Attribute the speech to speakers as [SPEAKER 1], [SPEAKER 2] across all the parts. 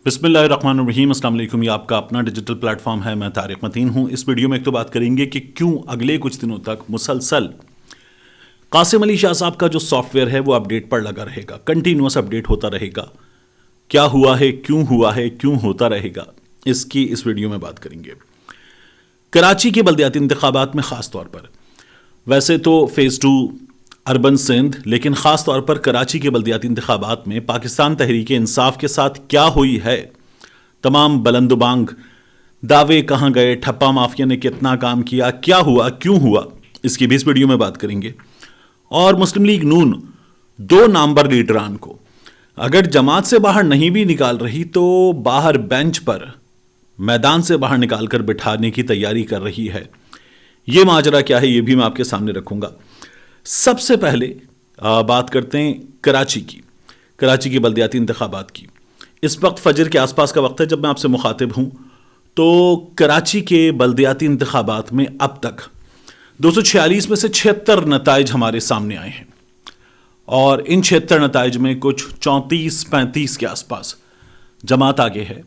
[SPEAKER 1] بسم اللہ الرحمن الرحیم۔ السلام علیکم، یہ آپ کا اپنا ڈیجیٹل پلیٹ فارم ہے، میں طارق متین ہوں۔ اس ویڈیو میں ایک تو بات کریں گے کہ کیوں اگلے کچھ دنوں تک مسلسل قاسم علی شاہ صاحب کا جو سافٹ ویئر ہے وہ اپڈیٹ پر لگا رہے گا، کنٹینیوس اپڈیٹ ہوتا رہے گا۔ کیا ہوا ہے، کیوں ہوتا رہے گا، اس کی اس ویڈیو میں بات کریں گے۔ کراچی کے بلدیاتی انتخابات میں خاص طور پر، ویسے تو فیز 2 اربن سندھ، لیکن خاص طور پر کراچی کے بلدیاتی انتخابات میں پاکستان تحریک انصاف کے ساتھ کیا ہوئی ہے، تمام بلند و بانگ دعوے کہاں گئے، ٹھپا مافیا نے کتنا کام کیا، کیا ہوا، کیوں ہوا، اس کی بھی اس ویڈیو میں بات کریں گے۔ اور مسلم لیگ نون 2 نامور لیڈران کو اگر جماعت سے باہر نہیں بھی نکال رہی تو باہر بینچ پر میدان سے باہر نکال کر بٹھانے کی تیاری کر رہی ہے۔ یہ ماجرا کیا ہے، یہ بھی میں آپ کے سامنے رکھوں گا۔ سب سے پہلے بات کرتے ہیں کراچی کی بلدیاتی انتخابات کی۔ اس وقت فجر کے آس پاس کا وقت ہے جب میں آپ سے مخاطب ہوں، تو کراچی کے بلدیاتی انتخابات میں اب تک 246 میں سے 76 نتائج ہمارے سامنے آئے ہیں، اور ان 76 نتائج میں کچھ 34-35 کے آس پاس جماعت آگے ہے،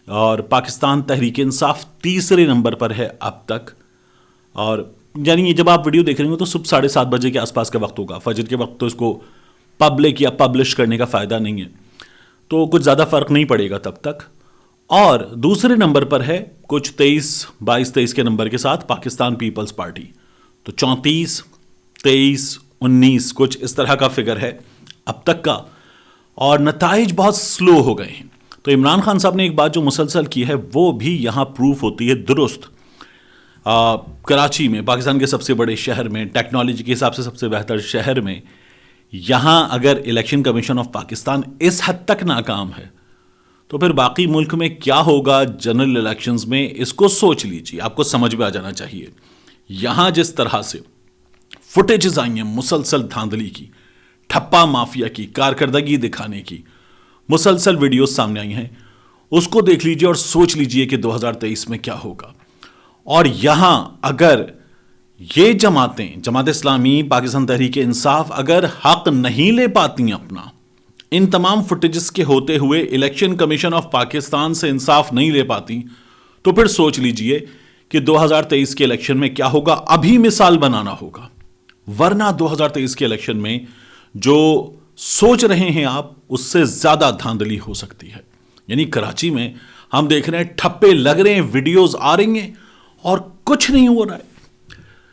[SPEAKER 1] اور پاکستان تحریک انصاف تیسرے نمبر پر ہے اب تک۔ اور یعنی جب آپ ویڈیو دیکھ رہے ہوں تو صبح 7:30 بجے کے آس پاس کا وقت ہوگا، فجر کے وقت تو اس کو پبلک یا پبلش کرنے کا فائدہ نہیں ہے، تو کچھ زیادہ فرق نہیں پڑے گا تب تک۔ اور دوسرے نمبر پر ہے کچھ 22-23 کے نمبر کے ساتھ پاکستان پیپلز پارٹی، تو 34، 23، 19 کچھ اس طرح کا فگر ہے اب تک کا، اور نتائج بہت سلو ہو گئے ہیں۔ تو عمران خان صاحب نے ایک بات جو مسلسل کی ہے وہ بھی یہاں پروف ہوتی ہے درست۔ کراچی میں، پاکستان کے سب سے بڑے شہر میں، ٹیکنالوجی کے حساب سے سب سے بہتر شہر میں، یہاں اگر الیکشن کمیشن آف پاکستان اس حد تک ناکام ہے تو پھر باقی ملک میں کیا ہوگا جنرل الیکشنز میں، اس کو سوچ لیجیے، آپ کو سمجھ میں آ جانا چاہیے۔ یہاں جس طرح سے فوٹیجز آئی ہیں مسلسل دھاندلی کی، ٹھپا مافیا کی، کارکردگی دکھانے کی، مسلسل ویڈیوز سامنے آئی ہیں، اس کو دیکھ لیجیے اور سوچ لیجیے کہ 2023 میں کیا ہوگا۔ اور یہاں اگر یہ جماعت اسلامی، پاکستان تحریک انصاف اگر حق نہیں لے پاتی اپنا، ان تمام فوٹیجز کے ہوتے ہوئے الیکشن کمیشن آف پاکستان سے انصاف نہیں لے پاتی، تو پھر سوچ لیجئے کہ 2023 کے الیکشن میں کیا ہوگا۔ ابھی مثال بنانا ہوگا، ورنہ 2023 کے الیکشن میں جو سوچ رہے ہیں آپ، اس سے زیادہ دھاندلی ہو سکتی ہے۔ یعنی کراچی میں ہم دیکھ رہے ہیں ٹھپے لگ رہے ہیں، ویڈیوز آ رہی ہیں اور کچھ نہیں ہو رہا ہے۔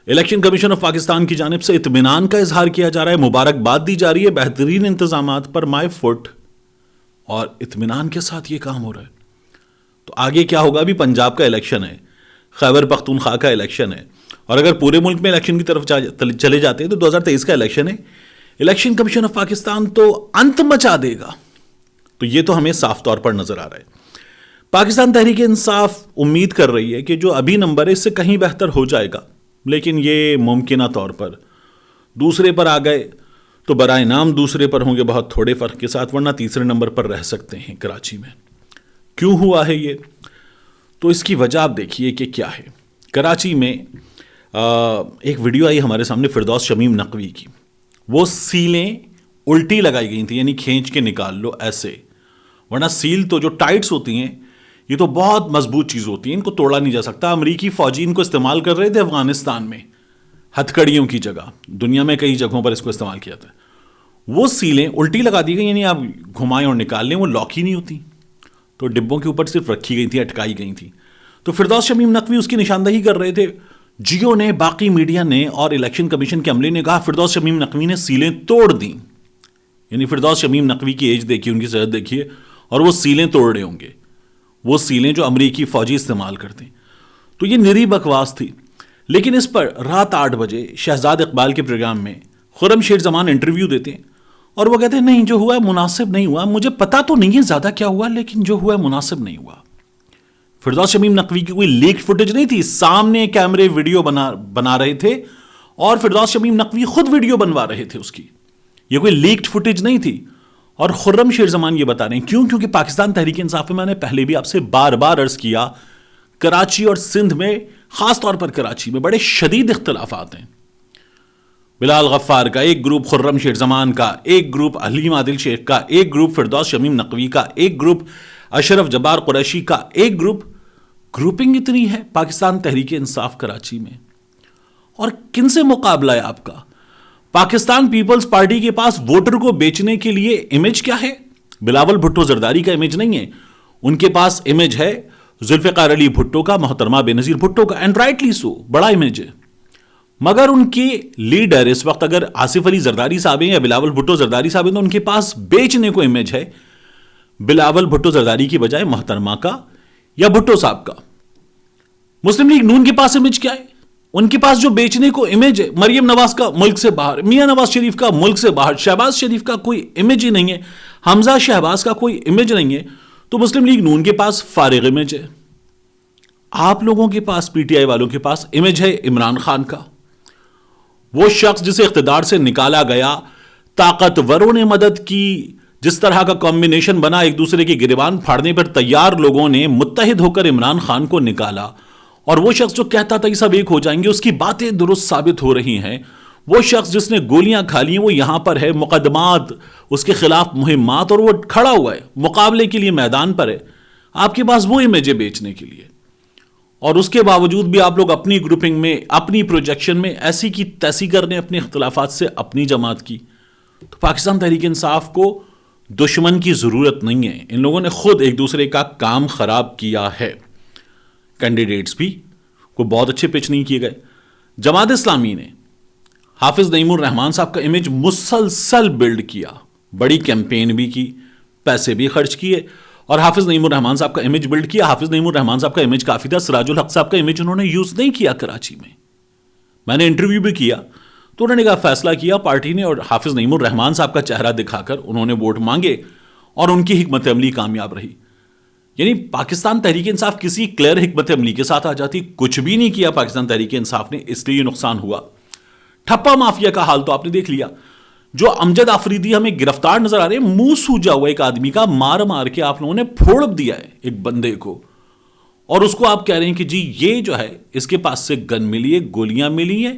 [SPEAKER 1] الیکشن کمیشن آف پاکستان کی جانب سے اطمینان کا اظہار کیا جا رہا ہے، مبارکباد دی جا رہی ہے بہترین انتظامات پر، مائی فٹ، اور اطمینان کے ساتھ یہ کام ہو رہا ہے۔ تو آگے کیا ہوگا؟ ابھی پنجاب کا الیکشن ہے، خیبر پختونخوا کا الیکشن ہے، اور اگر پورے ملک میں الیکشن کی طرف چلے جاتے ہیں تو 2023 کا الیکشن ہے، الیکشن کمیشن آف پاکستان تو انت مچا دے گا۔ تو یہ تو ہمیں صاف طور پر نظر آ رہا ہے۔ پاکستان تحریک انصاف امید کر رہی ہے کہ جو ابھی نمبر ہے اس سے کہیں بہتر ہو جائے گا، لیکن یہ ممکنہ طور پر دوسرے پر آ گئے تو برائے نام دوسرے پر ہوں گے بہت تھوڑے فرق کے ساتھ، ورنہ تیسرے نمبر پر رہ سکتے ہیں کراچی میں۔ کیوں ہوا ہے یہ؟ تو اس کی وجہ آپ دیکھیے کہ کیا ہے۔ کراچی میں ایک ویڈیو آئی ہمارے سامنے فردوس شمیم نقوی کی، وہ سیلیں الٹی لگائی گئی تھیں، یعنی کھینچ کے نکال لو ایسے، ورنہ سیل تو جو ٹائٹس ہوتی ہیں یہ تو بہت مضبوط چیز ہوتی ہے، ان کو توڑا نہیں جا سکتا۔ امریکی فوجی ان کو استعمال کر رہے تھے افغانستان میں ہتھکڑیوں کی جگہ، دنیا میں کئی جگہوں پر اس کو استعمال کیا تھا۔ وہ سیلیں الٹی لگا دی گئی، یعنی آپ گھمائیں اور نکال لیں، وہ لاک ہی نہیں ہوتی، تو ڈبوں کے اوپر صرف رکھی گئی تھی، اٹکائی گئی تھی۔ تو فردوس شمیم نقوی اس کی نشاندہی کر رہے تھے، جیو نے، باقی میڈیا نے اور الیکشن کمیشن کے عملے نے کہا فردوس شمیم نقوی نے سیلیں توڑ دیں، یعنی فردوس شمیم نقوی کی ایج دیکھیے، ان کی صحت دیکھیے، اور وہ سیلیں توڑ رہے ہوں گے، وہ سیلیں جو امریکی فوجی استعمال کرتے ہیں۔ تو یہ نری بکواس تھی۔ لیکن اس پر رات 8 بجے شہزاد اقبال کے پروگرام میں خرم شیر زمان انٹرویو دیتے ہیں، اور وہ کہتے ہیں نہیں جو ہوا ہے مناسب نہیں ہوا، مجھے پتا تو نہیں ہے زیادہ کیا ہوا، لیکن جو ہوا ہے مناسب نہیں ہوا۔ فردوس شمیم نقوی کی کوئی لیکڈ فوٹیج نہیں تھی، سامنے کیمرے ویڈیو بنا رہے تھے، اور فردوس شمیم نقوی خود ویڈیو بنوا رہے تھے اس کی، یہ کوئی لیکڈ فوٹیج نہیں تھی۔ اور خرم شیر زمان یہ بتا رہے ہیں کیوں؟ کیونکہ پاکستان تحریک انصاف میں نے پہلے بھی آپ سے بار بار عرض کیا، کراچی اور سندھ میں، خاص طور پر کراچی میں بڑے شدید اختلافات ہیں۔ بلال غفار کا ایک گروپ، خرم شیر زمان کا ایک گروپ، حلیم عادل شیخ کا ایک گروپ، فردوس شمیم نقوی کا ایک گروپ، اشرف جبار قریشی کا ایک گروپنگ اتنی ہے پاکستان تحریک انصاف کراچی میں. اور کن سے مقابلہ ہے آپ کا؟ پاکستان پیپلز پارٹی کے پاس ووٹر کو بیچنے کے لیے امیج کیا ہے؟ بلاول بھٹو زرداری کا امیج نہیں ہے. ان کے پاس امیج ہے ذوالفقار علی بھٹو کا, محترمہ بے نظیر بھٹو کا, اینڈ رائٹلی سو, بڑا امیج ہے. مگر ان کے لیڈر اس وقت اگر آصف علی زرداری صاحب ہیں یا بلاول بھٹو زرداری صاحب ہیں تو ان کے پاس بیچنے کو امیج ہے بلاول بھٹو زرداری کی بجائے محترمہ کا یا بھٹو صاحب کا. مسلم لیگ نون کے پاس امیج کیا ہے؟ ان کے پاس جو بیچنے کو امیج ہے مریم نواز کا ملک سے باہر, میاں نواز شریف کا ملک سے باہر, شہباز شریف کا کوئی امیج ہی نہیں ہے, حمزہ شہباز کا کوئی امیج نہیں ہے. تو مسلم لیگ نون کے پاس فارغ امیج ہے. آپ لوگوں کے پاس, پی ٹی آئی والوں کے پاس امیج ہے عمران خان کا, وہ شخص جسے اقتدار سے نکالا گیا, طاقتوروں نے مدد کی, جس طرح کا کمبینیشن بنا, ایک دوسرے کے گریبان پھاڑنے پر تیار لوگوں نے متحد ہو کر عمران خان کو نکالا. اور وہ شخص جو کہتا تھا یہ سب ایک ہو جائیں گے, اس کی باتیں درست ثابت ہو رہی ہیں. وہ شخص جس نے گولیاں کھا لی وہ یہاں پر ہے, مقدمات اس کے خلاف مہمات, اور وہ کھڑا ہوا ہے مقابلے کے لیے میدان پر ہے. آپ کے پاس وہ امیجیں بیچنے کے لیے, اور اس کے باوجود بھی آپ لوگ اپنی گروپنگ میں, اپنی پروجیکشن میں ایسی کی تیسی کرنے اپنے اختلافات سے اپنی جماعت کی. تو پاکستان تحریک انصاف کو دشمن کی ضرورت نہیں ہے. ان لوگوں نے خود ایک دوسرے کا کام خراب کیا ہے. کینڈیڈیٹس بھی کوئی بہت اچھے پچ نہیں کیے گئے. جماعت اسلامی نے حافظ نعیم الرحمان صاحب کا امیج مسلسل بلڈ کیا, بڑی کیمپین بھی کی, پیسے بھی خرچ کیے, اور حافظ نعیم الرحمان صاحب کا امیج بلڈ کیا. حافظ نعیم الرحمان صاحب کا امیج کافی تھا, سراج الحق صاحب کا امیج انہوں نے یوز نہیں کیا کراچی میں. میں نے انٹرویو بھی کیا تو انہوں نے کہا فیصلہ کیا پارٹی نے, اور حافظ نعیم الرحمان صاحب کا چہرہ دکھا کر انہوں نے ووٹ مانگے, اور ان کی حکمت عملی کامیاب رہی. یعنی پاکستان تحریک انصاف کسی کلیئر حکمت عملی کے ساتھ آ جاتی. کچھ بھی نہیں کیا پاکستان تحریک انصاف نے, اس لیے نقصان ہوا. ٹھپا مافیا کا حال تو آپ نے دیکھ لیا. جو امجد آفریدی ہمیں گرفتار نظر آ رہے ہیں, منہ سوجا ہوا ایک آدمی کا, مار مار کے آپ لوگوں نے پھوڑ دیا ہے ایک بندے کو, اور اس کو آپ کہہ رہے ہیں کہ جی یہ جو ہے اس کے پاس سے گن ملی ہے, گولیاں ملی ہیں,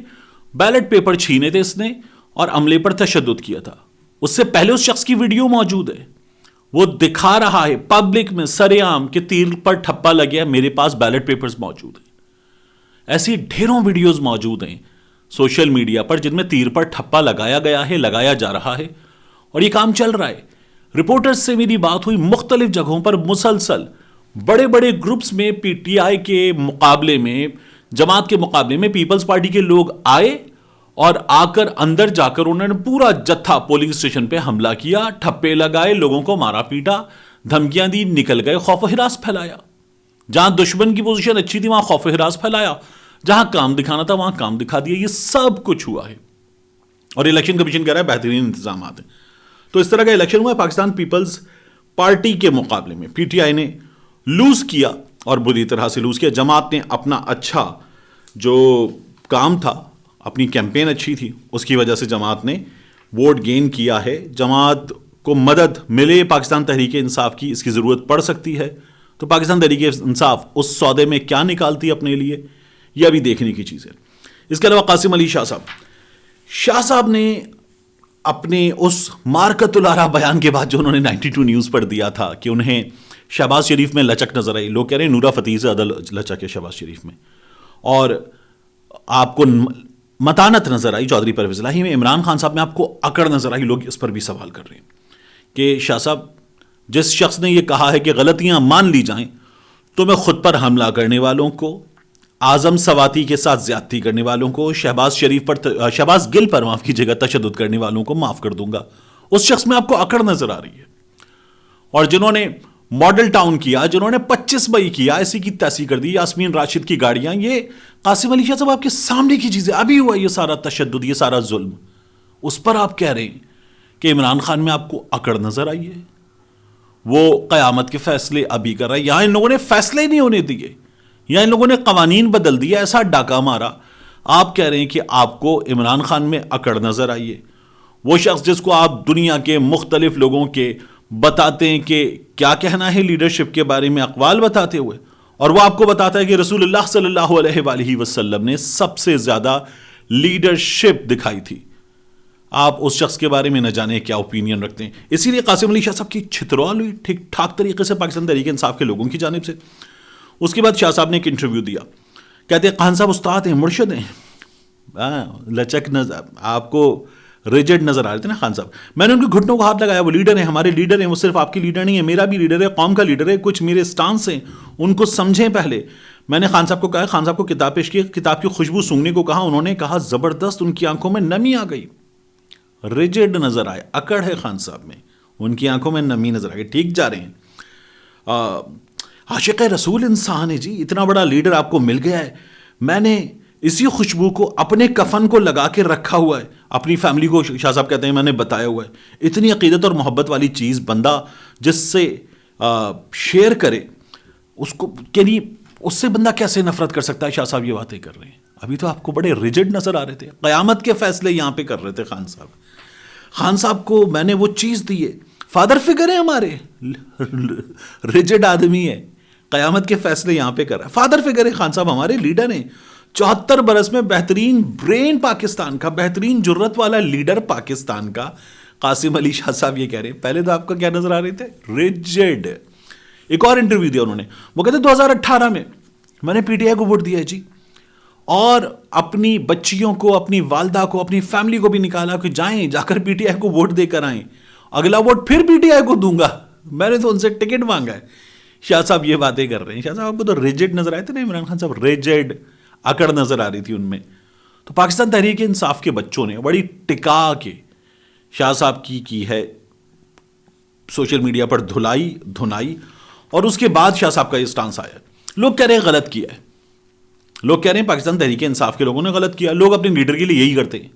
[SPEAKER 1] بیلٹ پیپر چھینے تھے اس نے, اور عملے پر تشدد کیا تھا. اس سے پہلے اس شخص کی ویڈیو موجود ہے, وہ دکھا رہا ہے پبلک میں سرے عام کہ تیر پر ٹھپا لگیا, میرے پاس بیلٹ پیپرز موجود ہیں. ایسی ڈھیروں ویڈیوز موجود ہیں سوشل میڈیا پر جن میں تیر پر ٹھپا لگایا گیا ہے, لگایا جا رہا ہے, اور یہ کام چل رہا ہے. رپورٹرز سے میری بات ہوئی, مختلف جگہوں پر مسلسل بڑے بڑے گروپس میں, پی ٹی آئی کے مقابلے میں, جماعت کے مقابلے میں پیپلز پارٹی کے لوگ آئے, اور آ کر اندر جا کر انہوں نے پورا جتھا پولنگ اسٹیشن پہ حملہ کیا, ٹھپے لگائے, لوگوں کو مارا پیٹا, دھمکیاں دی, نکل گئے, خوف و ہراس پھیلایا. جہاں دشمن کی پوزیشن اچھی تھی وہاں خوف و ہراس پھیلایا, جہاں کام دکھانا تھا وہاں کام دکھا دیا. یہ سب کچھ ہوا ہے, اور الیکشن کمیشن کہہ رہا ہے بہترین انتظامات ہیں. تو اس طرح کا الیکشن ہوا ہے. پاکستان پیپلز پارٹی کے مقابلے میں پی ٹی آئی نے لوز کیا, اور بری طرح سے لوز کیا. جماعت نے اپنا اچھا جو کام تھا, اپنی کیمپین اچھی تھی, اس کی وجہ سے جماعت نے ووٹ گین کیا ہے. جماعت کو مدد ملے پاکستان تحریک انصاف کی, اس کی ضرورت پڑ سکتی ہے. تو پاکستان تحریک انصاف اس سودے میں کیا نکالتی ہے اپنے لیے, یہ ابھی دیکھنے کی چیز ہے. اس کے علاوہ قاسم علی شاہ صاحب نے اپنے اس مارکت الارا بیان کے بعد جو انہوں نے 92 نیوز پر دیا تھا کہ انہیں شہباز شریف میں لچک نظر آئی, لوگ کہہ رہے ہیں نورا فتیح سے عدل لچک ہے شہباز شریف میں, اور آپ کو متانت نظر آئی چودھری پرویز الہی میں, عمران خان صاحب میں آپ کو اکڑ نظر آئی. لوگ اس پر بھی سوال کر رہے ہیں کہ شاہ صاحب جس شخص نے یہ کہا ہے کہ غلطیاں مان لی جائیں تو میں خود پر حملہ کرنے والوں کو, اعظم سواتی کے ساتھ زیادتی کرنے والوں کو, شہباز گل پر معاف کیجیے گا تشدد کرنے والوں کو معاف کر دوں گا. اس شخص میں آپ کو اکڑ نظر آ رہی ہے. اور جنہوں نے ماڈل ٹاؤن کیا, جنہوں نے 25 مئی کیا, ایسی کی تیسی کر دی, یاسمین راشد کی گاڑیاں, یہ قاسم علی شاہ صاحب آپ کے سامنے کی چیزیں. ابھی ہوا یہ سارا تشدد, یہ سارا ظلم, اس پر آپ کہہ رہے ہیں کہ عمران خان میں آپ کو اکڑ نظر آئی ہے. وہ قیامت کے فیصلے ابھی کر رہا ہے. یہاں ان لوگوں نے فیصلے نہیں ہونے دیے, یہاں ان لوگوں نے قوانین بدل دیا, ایسا ڈاکہ مارا. آپ کہہ رہے ہیں کہ آپ کو عمران خان میں اکڑ نظر آئی ہے. وہ شخص جس کو آپ دنیا کے مختلف لوگوں کے بتاتے ہیں کہ کیا کہنا ہے لیڈرشپ کے بارے میں, اقوال بتاتے ہوئے, اور وہ آپ کو بتاتا ہے کہ رسول اللہ صلی اللہ علیہ وآلہ وسلم نے سب سے زیادہ لیڈرشپ دکھائی تھی. آپ اس شخص کے بارے میں نہ جانے کیا اوپینین رکھتے ہیں. اسی لیے قاسم علی شاہ صاحب کی چھترول ہوئی ٹھیک ٹھاک طریقے سے پاکستان تحریک انصاف کے لوگوں کی جانب سے. اس کے بعد شاہ صاحب نے ایک انٹرویو دیا, کہتے ہیں خان صاحب استاد ہیں, مرشد ہیں, لچک نظر آپ کو ریجڈ نظر آ رہے تھے نا خان صاحب. میں نے ان کے گھٹنوں کو ہاتھ لگایا, وہ لیڈر ہیں, ہمارے لیڈر ہیں, وہ صرف آپ کی لیڈر نہیں ہے, میرا بھی لیڈر ہے, قوم کا لیڈر ہے, کچھ میرے سٹانس ہیں ان کو سمجھیں پہلے. میں نے خان صاحب کو کہا, خان صاحب کو کتاب پیش کی, کتاب کی خوشبو سونگنے کو کہا, انہوں نے کہا زبردست, ان کی آنکھوں میں نمی آ گئی, ریجڈ نظر آئے, اکڑ ہے خان صاحب میں, ان کی آنکھوں میں نمی نظر آ گئی, ٹھیک جا رہے ہیں. عاشق رسول انسان ہے جی, اتنا بڑا لیڈر آپ کو مل گیا ہے, میں نے اسی خوشبو کو اپنے کفن کو لگا کے رکھا ہوا ہے, اپنی فیملی کو شاہ صاحب کہتے ہیں میں نے بتایا ہوا ہے. اتنی عقیدت اور محبت والی چیز بندہ جس سے شیئر کرے اس کو, یعنی اس سے بندہ کیسے نفرت کر سکتا ہے. شاہ صاحب یہ باتیں کر رہے ہیں, ابھی تو آپ کو بڑے ریجڈ نظر آ رہے تھے, قیامت کے فیصلے یہاں پہ کر رہے تھے خان صاحب. خان صاحب کو میں نے وہ چیز دی ہے, فادر فگر ہے ہمارے, ریجڈ آدمی ہے, قیامت کے فیصلے یہاں پہ کر رہا ہے, فادر فگر ہے خان صاحب, ہمارے لیڈر ہیں, 74 برس میں بہترین برین پاکستان کا, بہترین جرت والا لیڈر پاکستان کا قاسم علی شاہ صاحب یہ کہہ رہے ہیں. پہلے تو آپ کو کیا نظر آ رہے تھے, ریجڈ. ایک اور انٹرویو دیا انہوں نے, وہ کہتے 2018 میں نے پی ٹی آئی کو ووٹ دیا ہے جی, اور اپنی بچیوں کو, اپنی والدہ کو, اپنی فیملی کو بھی نکالا کہ جائیں جا کر پی ٹی آئی کو ووٹ دے کر آئیں, اگلا ووٹ پھر پی ٹی آئی کو دوں گا, میں نے تو ان سے ٹکٹ مانگا ہے. شاہ صاحب یہ باتیں کر رہے ہیں. شاہ صاحب آپ کو تو ریجڈ نظر آئے تھے نا عمران خان صاحب, ریجڈ, اکڑ نظر آ رہی تھی ان میں. تو پاکستان تحریک انصاف کے بچوں نے بڑی ٹکا کے شاہ صاحب کی ہے سوشل میڈیا پر دھنائی, اور اس کے بعد شاہ صاحب کا یہ سٹانس آیا. لوگ کہہ رہے ہیں غلط کیا ہے, لوگ کہہ رہے ہیں پاکستان تحریک انصاف کے لوگوں نے غلط کیا. لوگ اپنے لیڈر کے لیے یہی کرتے ہیں,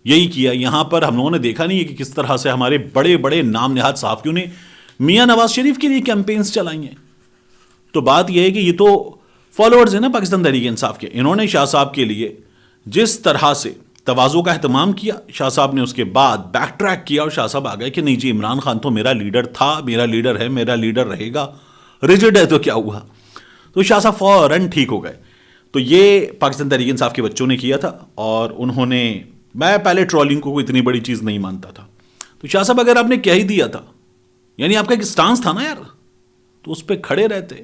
[SPEAKER 1] یہی کیا. یہاں پر ہم لوگوں نے دیکھا نہیں ہے کہ کس طرح سے ہمارے بڑے بڑے نام نہاد صحافیوں نے میاں نواز شریف کے لیے کیمپینز چلائی ہیں. تو بات یہ ہے کہ یہ تو فالوورز ہیں نا پاکستان تحریک انصاف کے, انہوں نے شاہ صاحب کے لیے جس طرح سے تواضع کا اہتمام کیا, شاہ صاحب نے اس کے بعد بیک ٹریک کیا, اور شاہ صاحب آ گئے کہ نہیں جی عمران خان تو میرا لیڈر تھا, میرا لیڈر ہے, میرا لیڈر رہے گا, ریجڈ ہے تو کیا ہوا. تو شاہ صاحب فوراً ٹھیک ہو گئے. تو یہ پاکستان تحریک انصاف کے بچوں نے کیا تھا, اور انہوں نے, میں پہلے ٹرولنگ کو کوئی اتنی بڑی چیز نہیں مانتا تھا. تو شاہ صاحب اگر آپ نے کہہ ہی دیا تھا, یعنی آپ کا ایک سٹانس تھا نا یار, تو اس پہ کھڑے رہتے.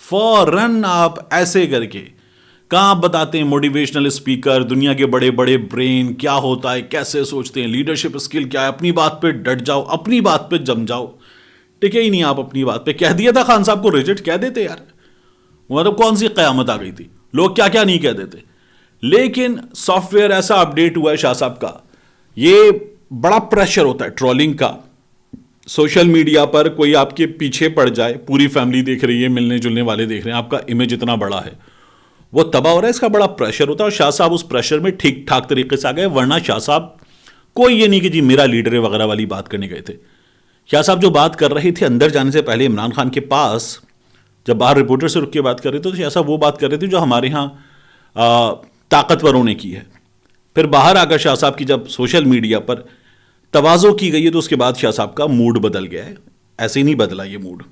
[SPEAKER 1] فوراً آپ ایسے کر کے کہاں آپ بتاتے ہیں موٹیویشنل اسپیکر, دنیا کے بڑے بڑے برین کیا ہوتا ہے, کیسے سوچتے ہیں, لیڈرشپ اسکل کیا ہے, اپنی بات پہ ڈٹ جاؤ, اپنی بات پہ جم جاؤ. ٹکے ہی نہیں آپ اپنی بات پہ. کہہ دیا تھا خان صاحب کو ریجڈ, کہہ دیتے یار, مطلب کون سی قیامت آ گئی تھی, لوگ کیا کیا نہیں کہہ دیتے. لیکن سافٹ ویئر ایسا اپڈیٹ ہوا ہے شاہ صاحب کا, یہ بڑا پریشر ہوتا ہے ٹرولنگ کا. سوشل میڈیا پر کوئی آپ کے پیچھے پڑ جائے, پوری فیملی دیکھ رہی ہے, ملنے جلنے والے دیکھ رہے ہیں, آپ کا امیج اتنا بڑا ہے, وہ تباہ ہو رہا ہے, اس کا بڑا پریشر ہوتا ہے. اور شاہ صاحب اس پریشر میں ٹھیک ٹھاک طریقے سے آ گئے, ورنہ شاہ صاحب کوئی یہ نہیں کہ جی میرا لیڈر وغیرہ والی بات کرنے گئے تھے. شاہ صاحب جو بات کر رہے تھے اندر جانے سے پہلے عمران خان کے پاس, جب باہر رپورٹر سے رک کے بات کر رہے تھے, تو شاہ صاحب وہ بات کر رہے تھے جو ہمارے ہاں طاقتوروں نے کی ہے. پھر باہر آ کر شاہ صاحب کی جب سوشل میڈیا پر تواضع کی گئی ہے, تو اس کے بعد شاہ صاحب کا موڈ بدل گیا ہے. ایسے ہی نہیں بدلا یہ موڈ.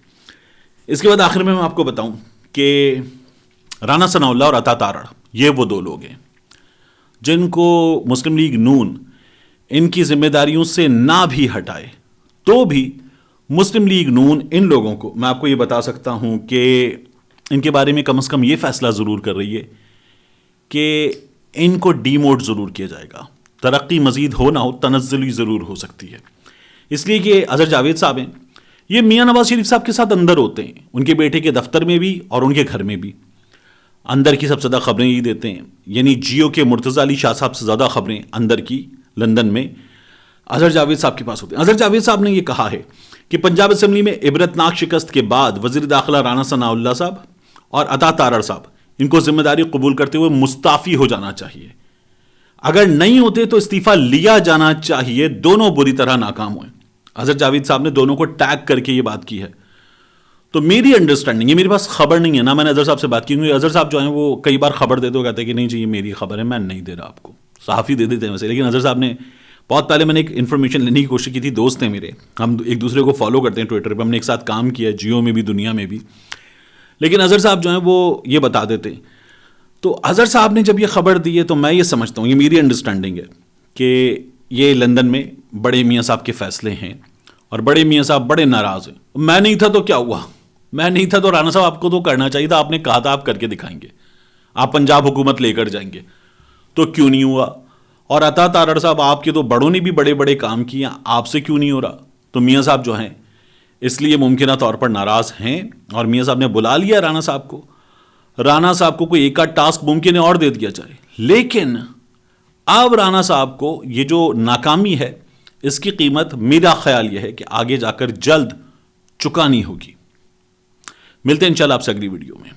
[SPEAKER 1] اس کے بعد آخر میں آپ کو بتاؤں کہ رانا ثناء اللہ اور عطا تارڑ, یہ وہ دو لوگ ہیں جن کو مسلم لیگ نون ان کی ذمہ داریوں سے نہ بھی ہٹائے تو بھی مسلم لیگ نون ان لوگوں کو, میں آپ کو یہ بتا سکتا ہوں کہ ان کے بارے میں کم از کم یہ فیصلہ ضرور کر رہی ہے کہ ان کو ڈی موڈ ضرور کیا جائے گا. ترقی مزید ہو نہ ہو, تنزلی ضرور ہو سکتی ہے. اس لیے کہ اظہر جاوید صاحب ہیں, یہ میاں نواز شریف صاحب کے ساتھ اندر ہوتے ہیں, ان کے بیٹے کے دفتر میں بھی اور ان کے گھر میں بھی. اندر کی سب سے زیادہ خبریں یہ دیتے ہیں, یعنی جیو کے مرتضی علی شاہ صاحب سے زیادہ خبریں اندر کی لندن میں اظہر جاوید صاحب کے پاس ہوتے ہیں. اظہر جاوید صاحب نے یہ کہا ہے کہ پنجاب اسمبلی میں عبرتناک شکست کے بعد وزیر داخلہ رانا ثناء اللہ صاحب اور عطا تارڑ صاحب ان کو ذمہ داری قبول کرتے ہوئے مستعفی ہو جانا چاہیے. اگر نہیں ہوتے تو استعفیٰ لیا جانا چاہیے, دونوں بری طرح ناکام ہوئے. اظہر جاوید صاحب نے دونوں کو ٹیگ کر کے یہ بات کی ہے. تو میری انڈرسٹینڈنگ, یہ میرے پاس خبر نہیں ہے, نہ میں نے اظہر صاحب سے بات کی, کیونکہ اظہر صاحب جو ہیں وہ کئی بار خبر دیتے ہوئے کہتے ہیں کہ نہیں جی یہ میری خبر ہے, میں نہیں دے رہا آپ کو, صحافی دے دیتے ہیں ویسے. لیکن اظہر صاحب نے بہت پہلے, میں نے ایک انفارمیشن لینے کی کوشش کی تھی, دوست ہیں میرے, ہم ایک دوسرے کو فالو کرتے ہیں ٹویٹر پہ, ہم نے ایک ساتھ کام کیا جیو میں بھی دنیا میں بھی. لیکن اظہر صاحب جو ہیں وہ یہ بتا دیتے ہیں. تو اظہر صاحب نے جب یہ خبر دی ہے تو میں یہ سمجھتا ہوں, یہ میری انڈرسٹینڈنگ ہے کہ یہ لندن میں بڑے میاں صاحب کے فیصلے ہیں اور بڑے میاں صاحب بڑے ناراض ہیں. میں نہیں تھا تو کیا ہوا, میں نہیں تھا تو رانا صاحب آپ کو تو کرنا چاہیے تھا, آپ نے کہا تھا آپ کر کے دکھائیں گے, آپ پنجاب حکومت لے کر جائیں گے, تو کیوں نہیں ہوا؟ اور عطا تارڑ صاحب آپ کے تو بڑوں نے بھی بڑے بڑے کام کیے, آپ سے کیوں نہیں ہو رہا؟ تو میاں صاحب جو ہیں اس لیے ممکنہ طور پر ناراض ہیں اور میاں صاحب نے بلا لیا رانا صاحب کو. رانا صاحب کو کوئی ایک آدھ ٹاسک ممکن ہے اور دے دیا جائے, لیکن اب رانا صاحب کو یہ جو ناکامی ہے اس کی قیمت میرا خیال یہ ہے کہ آگے جا کر جلد چکانی ہوگی. ملتے ہیں انشاءاللہ آپ سے اگلی ویڈیو میں.